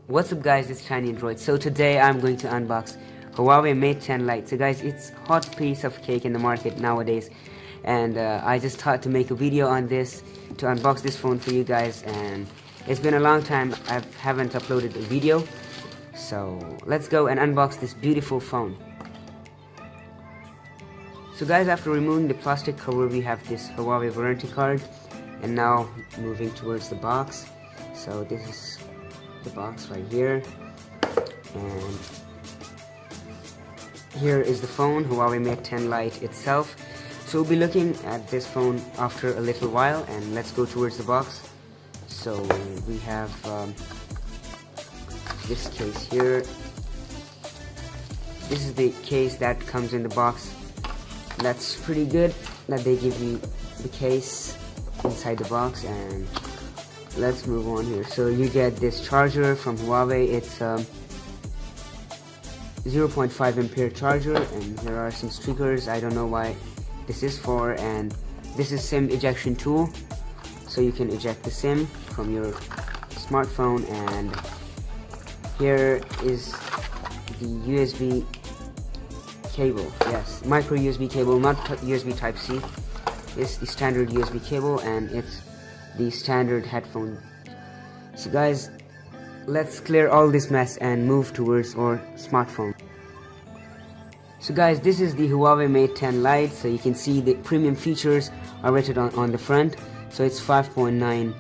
What's up guys, it's Tiny Android. So today I'm going to unbox Huawei Mate 10 Lite. So guys, it's hot piece of cake in the market nowadays, and I just thought to make a video on this, to unbox this phone for you guys. And it's been a long time I haven't uploaded a video, so let's go and unbox this beautiful phone. So guys, after removing the plastic cover, we have this Huawei warranty card, and now moving towards the box. So this is the box right here, and here is the phone, Huawei Mate 10 Lite itself. So we'll be looking at this phone after a little while, and let's go towards the box. So we have this case here. This is the case that comes in the box. That's pretty good that they give you the case inside the box. And let's move on here. So you get this charger from Huawei. It's 0.5 ampere charger, and there are some stickers. I don't know why this is for. And this is SIM ejection tool, so you can eject the SIM from your smartphone. And here is the USB cable. Yes, micro USB cable, not USB type C. It's the standard USB cable, and it's the standard headphone. So guys, let's clear all this mess and move towards our smartphone. So guys, this is the Huawei Mate 10 Lite. So you can see the premium features are rated on the front. So it's 5.9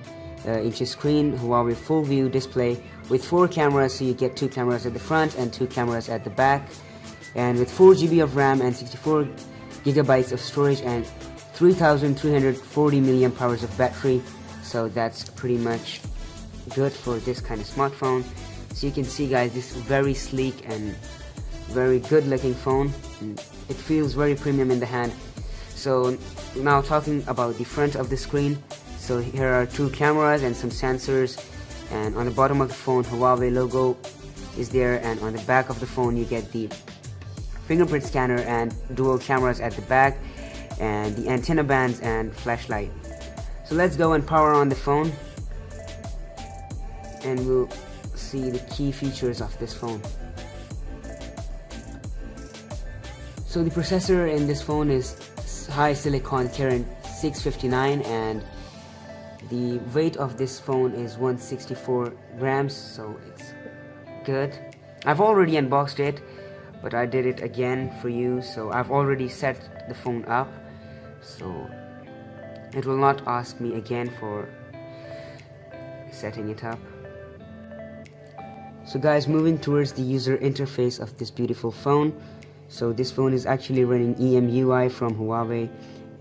inches screen, Huawei full view display with 4 cameras. So you get 2 cameras at the front and 2 cameras at the back, and with 4 GB of RAM and 64 gigabytes of storage and 3,340 milliamp hours of battery. So that's pretty much good for this kind of smartphone. So you can see guys, this is very sleek and very good looking phone, and it feels very premium in the hand. So now talking about the front of the screen, so here are 2 cameras and some sensors, and on the bottom of the phone Huawei logo is there, and on the back of the phone you get the fingerprint scanner and dual cameras at the back, and the antenna bands and flashlight. So let's go and power on the phone, and we'll see the key features of this phone. So the processor in this phone is high silicon Kirin 659, and the weight of this phone is 164 grams, so it's good. I've already unboxed it, but I did it again for you. So I've already set the phone up, so it will not ask me again for setting it up. So guys, moving towards the user interface of this beautiful phone. So this phone is actually running EMUI from Huawei,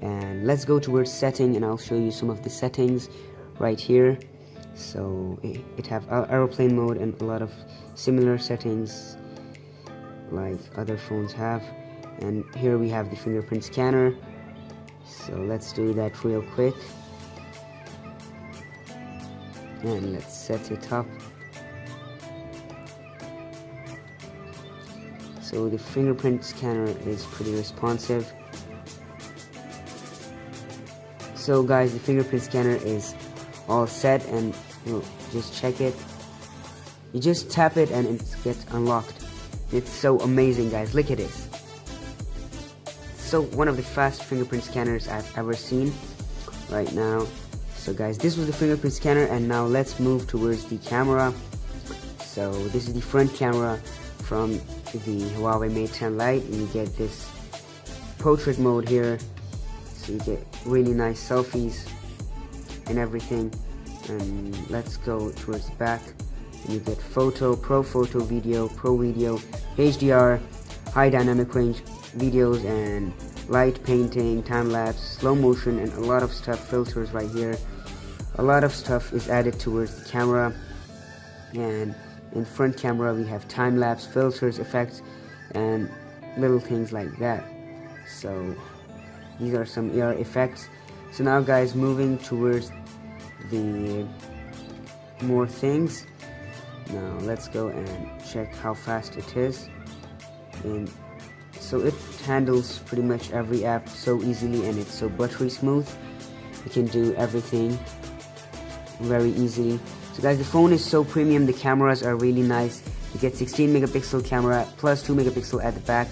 and let's go towards setting, and I'll show you some of the settings right here. So it have aeroplane mode and a lot of similar settings like other phones have. And here we have the fingerprint scanner, so let's do that real quick, and let's set it up. So the fingerprint scanner is pretty responsive. So guys, the fingerprint scanner is all set, and you'll just check it. You just tap it and it gets unlocked. It's so amazing guys, look at this. So one of the fast fingerprint scanners I've ever seen right now. So guys, this was the fingerprint scanner, and now let's move towards the camera. So this is the front camera from the Huawei Mate 10 Lite, and you get this portrait mode here, so you get really nice selfies and everything. And let's go towards the back, and you get photo, pro photo, video, pro video, HDR, high dynamic range videos, and light painting, time lapse, slow motion, and a lot of stuff, filters right here. A lot of stuff is added towards the camera. And in front camera we have time lapse, filters, effects, and little things like that. So these are some AR effects. So now guys, moving towards the more things. Now let's go and check how fast it is. And so it handles pretty much every app so easily, and it's so buttery smooth. You can do everything very easily. So guys, the phone is so premium. The cameras are really nice. You get 16 megapixel camera plus 2 megapixel at the back,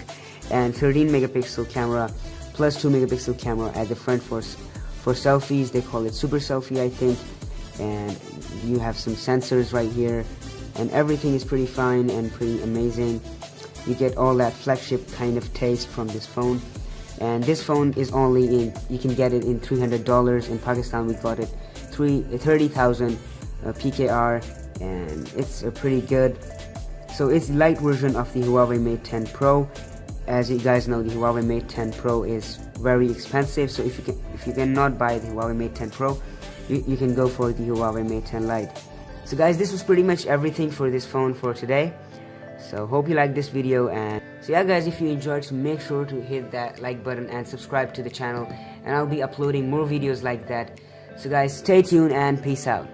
and 13 megapixel camera plus 2 megapixel camera at the front for selfies. They call it super selfie, I think. And you have some sensors right here, and everything is pretty fine and pretty amazing. You get all that flagship kind of taste from this phone. And this phone is only you can get it in $300. In Pakistan we got it 30,000 PKR, and it's pretty good. So it's the light version of the Huawei Mate 10 Pro. As you guys know, the Huawei Mate 10 Pro is very expensive. So if you cannot buy the Huawei Mate 10 Pro, you can go for the Huawei Mate 10 Lite. So guys, this was pretty much everything for this phone for today. So hope you liked this video, and so yeah guys, if you enjoyed, so make sure to hit that like button and subscribe to the channel, and I'll be uploading more videos like that. So guys, stay tuned and peace out.